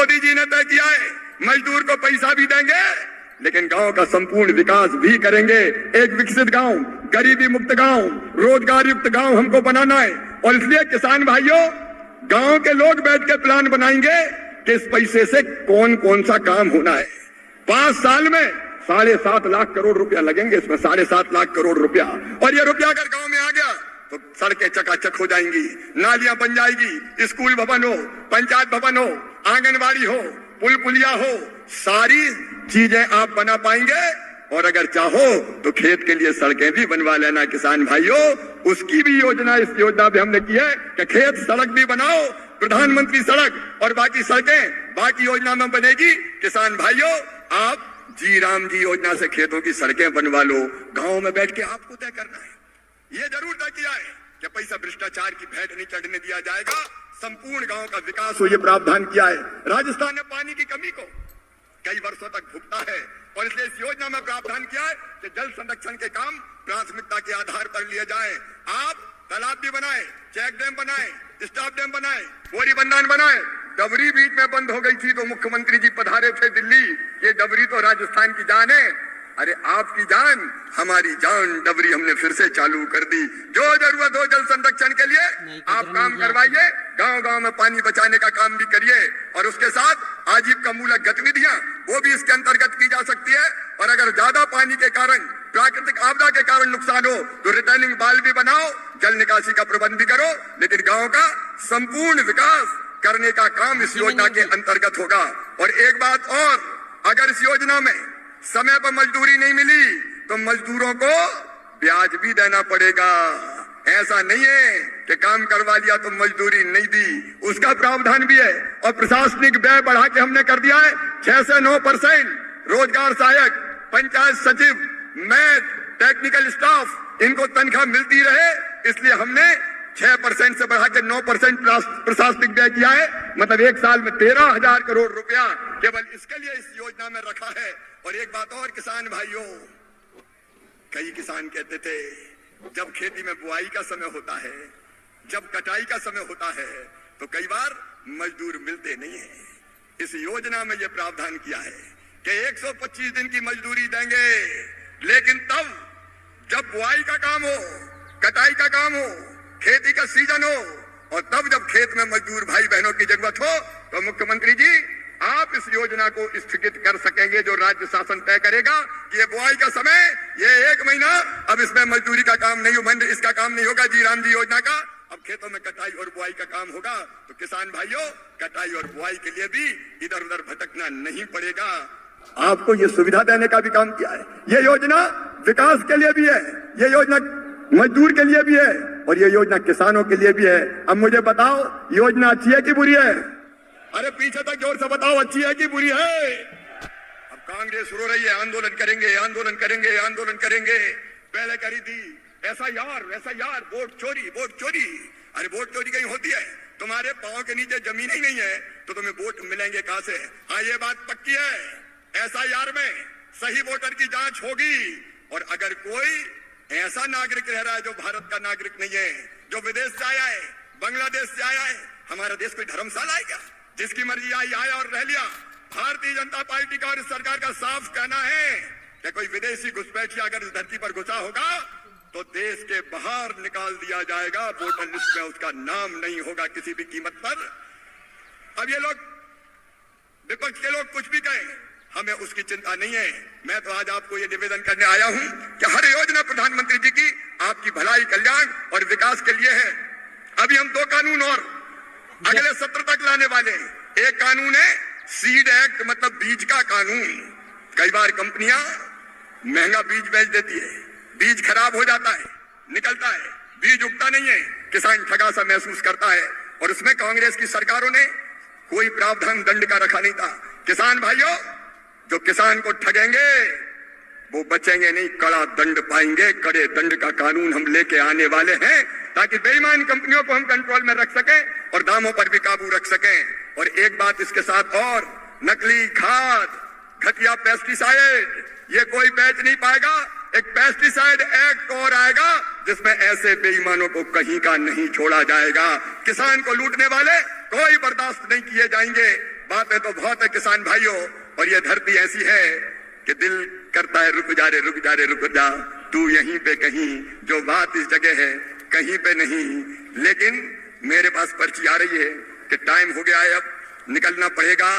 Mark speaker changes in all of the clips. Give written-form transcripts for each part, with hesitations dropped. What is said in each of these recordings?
Speaker 1: मोदी जी ने तय किया है मजदूर को पैसा भी देंगे लेकिन गांव का संपूर्ण विकास भी करेंगे। एक विकसित गांव, गरीबी मुक्त गांव, रोजगार युक्त गांव हमको बनाना है। और इसलिए किसान भाइयों, गांव के लोग बैठ के प्लान बनाएंगे कि इस पैसे से कौन कौन सा काम होना है। 5 साल में 7.5 लाख करोड़ रुपया लगेंगे, इसमें 7.5 लाख करोड़ रुपया। और ये रुपया अगर गांव में आ गया तो सड़कें चकाचक हो जाएंगी, नालियां बन जाएगी, स्कूल भवन हो, पंचायत भवन हो, आंगनबाड़ी हो, पुल पुलिया हो, सारी चीजें आप बना पाएंगे। और अगर चाहो तो खेत के लिए सड़कें भी बनवा लेना किसान भाइयों। उसकी भी योजना इस योजना में हमने की है कि खेत सड़क भी बनाओ, प्रधानमंत्री सड़क और बाकी सड़कें बाकी योजना में बनेगी। किसान भाइयों, आप जी राम जी योजना से खेतों की सड़कें बनवा लो, गांव में बैठ के आपको तय करना है। ये जरूर तय किया है कि पैसा भ्रष्टाचार की भेंट नहीं चढ़ने दिया जाएगा, संपूर्ण गांव का विकास हो, ये प्रावधान किया है। राजस्थान ने पानी की कमी को कई वर्षों तक भुगता है और इसलिए इस योजना में प्रावधान किया है कि जल संरक्षण के काम प्राथमिकता के आधार पर लिए जाए। आप तालाब भी बनाए, चेक डैम बनाए, स्टॉप डैम बनाए, बोरी बंधान बनाए। डबरी बीच में बंद हो गई थी तो मुख्यमंत्री जी पधारे थे दिल्ली। ये डबरी तो राजस्थान की जान है, अरे आपकी जान, हमारी जान डबरी हमने फिर से चालू कर दी। जो जरूरत हो जल संरक्षण के लिए आप काम करवाइए, गांव गांव में पानी बचाने का काम भी करिए और उसके साथ आजीविका मूलक गतिविधियां वो भी इसके अंतर्गत की जा सकती है। और अगर ज्यादा पानी के कारण, प्राकृतिक आपदा के कारण नुकसान हो तो रिटर्निंग बाल भी बनाओ, जल निकासी का प्रबंध भी करो, लेकिन गाँव का संपूर्ण विकास करने का काम इस योजना के अंतर्गत होगा। और एक बात और, अगर इस योजना में समय पर मजदूरी नहीं मिली तो मजदूरों को ब्याज भी देना पड़ेगा। ऐसा नहीं है कि काम करवा लिया तो मजदूरी नहीं दी, उसका प्रावधान भी है। और प्रशासनिक व्यय बढ़ा के हमने कर दिया है 6 से 9%। रोजगार सहायक, पंचायत सचिव, मैथ, टेक्निकल स्टाफ, इनको तनख्वाह मिलती रहे, इसलिए हमने 6% से बढ़ा के 9% प्रशासनिक व्यय किया है। मतलब एक साल में 13,000 करोड़ रुपया केवल इसके लिए इस योजना में रखा है। और एक बात और किसान भाइयों, कई किसान कहते थे जब खेती में बुआई का समय होता है, जब कटाई का समय होता है तो कई बार मजदूर मिलते नहीं है। इस योजना में यह प्रावधान किया है कि 125 दिन की मजदूरी देंगे, लेकिन तब जब बुआई का काम हो, कटाई का काम हो, खेती का सीजन हो और तब जब खेत में मजदूर भाई बहनों की जरूरत हो तो मुख्यमंत्री जी आप इस योजना को स्थगित कर सकेंगे, जो राज्य शासन तय करेगा कि ये बुआई का समय, ये 1 महीना, अब इसमें मजदूरी का काम नहीं हो, इसका काम नहीं होगा जी राम जी योजना का। अब खेतों में कटाई और बुआई का काम होगा तो किसान भाइयों, कटाई और बुआई के लिए भी इधर उधर भटकना नहीं पड़ेगा। आपको ये सुविधा देने का भी काम किया है। ये योजना विकास के लिए भी है, ये योजना मजदूर के लिए भी है और ये योजना किसानों के लिए भी है। अब मुझे बताओ, योजना अच्छी है कि बुरी है? अरे पीछे तक जोर से बताओ, अच्छी है कि बुरी है? अब कांग्रेस रो रही है आंदोलन करेंगे, आंदोलन करेंगे, आंदोलन करेंगे। पहले करी थी एसआईआर, वोट चोरी, वोट चोरी। अरे वोट चोरी कहीं होती है? तुम्हारे पांव के नीचे जमीन ही नहीं है तो तुम्हें वोट मिलेंगे कहां से? हाँ, ये बात पक्की है, एसआईआर में सही वोटर की जांच होगी। और अगर कोई ऐसा नागरिक रह रहा है जो भारत का नागरिक नहीं है, जो विदेश से आया है, बांग्लादेश से आया है, हमारा देश कोई धर्मशाला है क्या? जिसकी मर्जी आई आया और रह लिया। भारतीय जनता पार्टी का और इस सरकार का साफ कहना है कि कोई विदेशी घुसपैठिया अगर इस धरती पर घुसा होगा तो देश के बाहर निकाल दिया जाएगा, वोटर लिस्ट में उसका नाम नहीं होगा किसी भी कीमत पर। अब ये लोग, विपक्ष के लोग कुछ भी कहें, हमें उसकी चिंता नहीं है। मैं तो आज आपको ये निवेदन करने आया हूं कि हर योजना प्रधानमंत्री जी की आपकी भलाई, कल्याण और विकास के लिए है। अभी हम 2 कानून और अगले सत्र तक लाने वाले हैं। एक कानून है सीड एक्ट, मतलब बीज का कानून। कई बार कंपनियां महंगा बीज बेच देती है, बीज खराब हो जाता है, निकलता है, बीज उगता नहीं है, किसान ठगा सा महसूस करता है। और उसमें कांग्रेस की सरकारों ने कोई प्रावधान दंड का रखा नहीं था। किसान भाइयों, जो किसान को ठगेंगे वो बचेंगे नहीं, कड़ा दंड पाएंगे। कड़े दंड का कानून हम लेके आने वाले हैं ताकि बेईमान कंपनियों को हम कंट्रोल में रख सकें और दामों पर भी काबू रख सकें। और एक बात इसके साथ और, नकली खाद, घटिया पेस्टिसाइड, ये कोई बेच नहीं पाएगा। एक पेस्टिसाइड एक्ट और आएगा जिसमें ऐसे बेईमानों को कहीं का नहीं छोड़ा जाएगा। किसान को लूटने वाले कोई बर्दाश्त नहीं किए जाएंगे। बातें तो बहुत है किसान भाइयों, और ये धरती ऐसी है कि दिल करता है रुक जा रे रुक जा रे रुक जा, तू यहीं पे कहीं, जो बात इस जगह है कहीं पे नहीं। लेकिन मेरे पास पर्ची आ रही है कि टाइम हो गया है, अब निकलना पड़ेगा,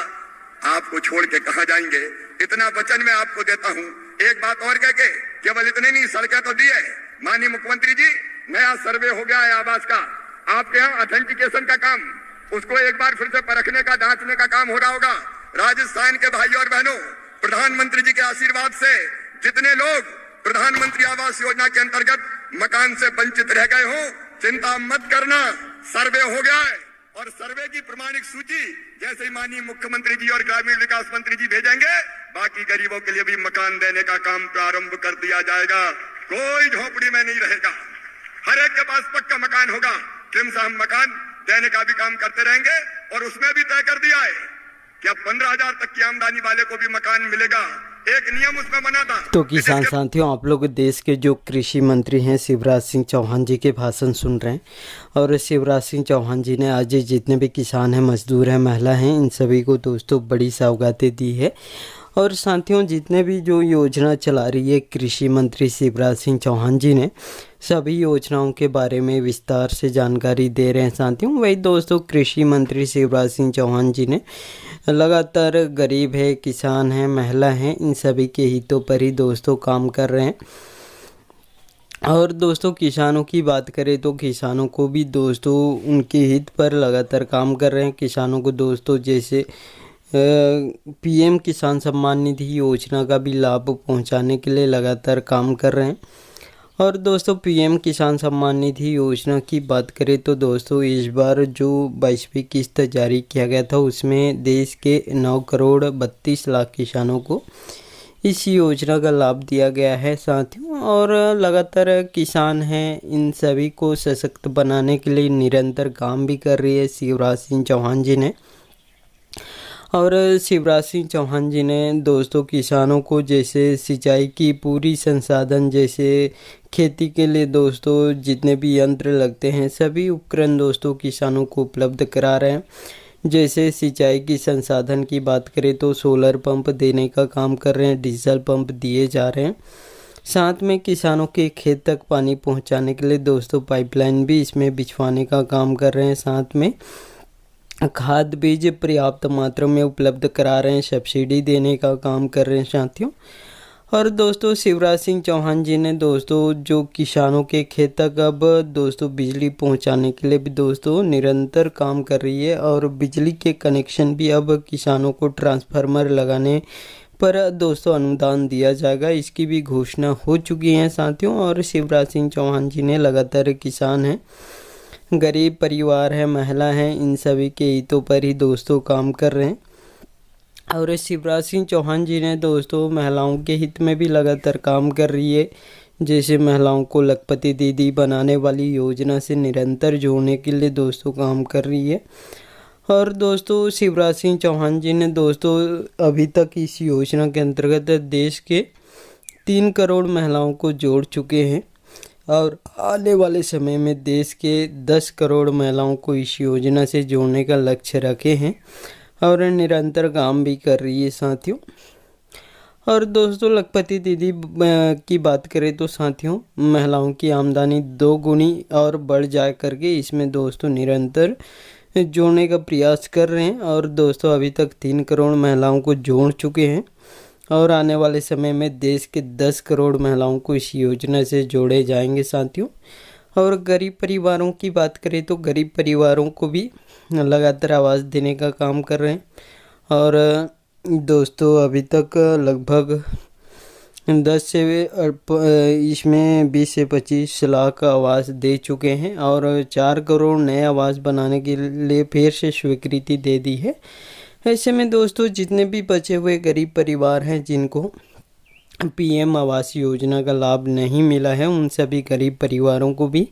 Speaker 1: आपको छोड़ के कहां जाएंगे। इतना वचन मैं आपको देता हूं। एक बात और कह के, केवल इतने नहीं, सड़कें तो दी है माननीय मुख्यमंत्री जी, नया सर्वे हो गया है आवास का, आपके यहाँ ऑथेंटिकेशन का काम, उसको एक बार फिर से परखने का, जांचने का काम हो रहा होगा। राजस्थान के भाइयों और बहनों, प्रधानमंत्री जी के आशीर्वाद से जितने लोग प्रधानमंत्री आवास योजना के अंतर्गत मकान से वंचित रह गए हो, चिंता मत करना, सर्वे हो गया है, और सर्वे की प्रमाणिक सूची जैसे ही माननीय मुख्यमंत्री जी और ग्रामीण विकास मंत्री जी भेजेंगे, बाकी गरीबों के लिए भी मकान देने का काम प्रारंभ कर दिया जाएगा। कोई झोपड़ी में नहीं रहेगा, हर एक के पास पक्का मकान होगा। क्रिमस हम मकान देने का भी काम करते रहेंगे, और उसमें भी तय कर दिया है कि अब 15,000 तक की आमदनी वाले को भी मकान मिलेगा। एक नियम उसमें बना था।
Speaker 2: तो किसान साथियों, आप लोग देश के जो कृषि मंत्री हैं शिवराज सिंह चौहान जी के भाषण सुन रहे हैं, और शिवराज सिंह चौहान जी ने आज जितने भी किसान हैं, मजदूर हैं, महिला हैं, इन सभी को दोस्तों बड़ी सौगातें दी है। और साथियों, जितने भी जो योजना चला रही है कृषि मंत्री शिवराज सिंह चौहान जी ने, सभी योजनाओं के बारे में विस्तार से जानकारी दे रहे हैं साथियों। वही दोस्तों, कृषि मंत्री शिवराज सिंह चौहान जी ने लगातार गरीब है, किसान हैं, महिला हैं, इन सभी के हितों पर ही दोस्तों काम कर रहे हैं। और दोस्तों, किसानों की बात करें तो किसानों को भी दोस्तों उनके हित पर लगातार काम कर रहे हैं। किसानों को दोस्तों जैसे पीएम किसान सम्मान निधि योजना का भी लाभ पहुंचाने के लिए लगातार काम कर रहे हैं। और दोस्तों, पीएम किसान सम्मान निधि योजना की बात करें तो दोस्तों इस बार जो 22वीं किस्त जारी किया गया था, उसमें देश के 9 करोड़ 32 लाख किसानों को इस योजना का लाभ दिया गया है साथियों। और लगातार किसान हैं, इन सभी को सशक्त बनाने के लिए निरंतर काम भी कर रही है शिवराज सिंह चौहान जी ने। और शिवराज सिंह चौहान जी ने दोस्तों किसानों को जैसे सिंचाई की पूरी संसाधन, जैसे खेती के लिए दोस्तों जितने भी यंत्र लगते हैं, सभी उपकरण दोस्तों किसानों को उपलब्ध करा रहे हैं। जैसे सिंचाई की संसाधन की बात करें तो सोलर पंप देने का काम कर रहे हैं, डीजल पंप दिए जा रहे हैं। साथ में किसानों के खेत तक पानी पहुंचाने के लिए दोस्तों पाइपलाइन भी इसमें बिछवाने का काम कर रहे हैं। साथ में खाद बीज पर्याप्त मात्रा में उपलब्ध करा रहे हैं, सब्सिडी देने का काम कर रहे हैं साथियों। और दोस्तों, शिवराज सिंह चौहान जी ने दोस्तों जो किसानों के खेत तक अब दोस्तों बिजली पहुंचाने के लिए भी दोस्तों निरंतर काम कर रही है। और बिजली के कनेक्शन भी अब किसानों को ट्रांसफार्मर लगाने पर दोस्तों अनुदान दिया जाएगा, इसकी भी घोषणा हो चुकी है साथियों। और शिवराज सिंह चौहान जी ने लगातार किसान हैं, गरीब परिवार है, महिला हैं, इन सभी के हितों पर ही दोस्तों काम कर रहे हैं। और शिवराज सिंह चौहान जी ने दोस्तों महिलाओं के हित में भी लगातार काम कर रही है। जैसे महिलाओं को लखपति दीदी बनाने वाली योजना से निरंतर जोड़ने के लिए दोस्तों काम कर रही है। और दोस्तों, शिवराज सिंह चौहान जी ने दोस्तों अभी तक इस योजना के अंतर्गत देश के 3 करोड़ महिलाओं को जोड़ चुके हैं, और आने वाले समय में देश के 10 करोड़ महिलाओं को इस योजना से जोड़ने का लक्ष्य रखे हैं, और निरंतर काम भी कर रही है साथियों। और दोस्तों, लखपति दीदी की बात करें तो साथियों महिलाओं की आमदनी 2 गुनी और बढ़ जाए करके इसमें दोस्तों निरंतर जोड़ने का प्रयास कर रहे हैं। और दोस्तों अभी तक 3 करोड़ महिलाओं को जोड़ चुके हैं, और आने वाले समय में देश के 10 करोड़ महिलाओं को इस योजना से जोड़े जाएंगे साथियों। और गरीब परिवारों की बात करें तो गरीब परिवारों को भी लगातार आवास देने का काम कर रहे हैं। और दोस्तों अभी तक लगभग 10 से इसमें 20 से 25 लाख आवास दे चुके हैं, और 4 करोड़ नए आवास बनाने के लिए फिर से स्वीकृति दे दी है। ऐसे में दोस्तों जितने भी बचे हुए गरीब परिवार हैं जिनको पीएम आवास योजना का लाभ नहीं मिला है, उन सभी गरीब परिवारों को भी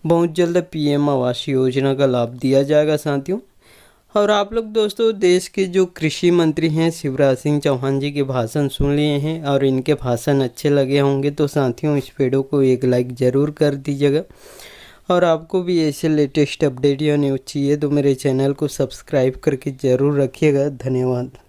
Speaker 2: बहुत जल्द पीएम आवास योजना का लाभ दिया जाएगा साथियों। और आप लोग दोस्तों देश के जो कृषि मंत्री हैं शिवराज सिंह चौहान जी के भाषण सुन लिए हैं, और इनके भाषण अच्छे लगे होंगे तो साथियों इस वीडियो को एक लाइक ज़रूर कर दीजिएगा। और आपको भी ऐसे लेटेस्ट अपडेट या न्यूज़ चाहिए तो मेरे चैनल को सब्सक्राइब करके ज़रूर रखिएगा। धन्यवाद।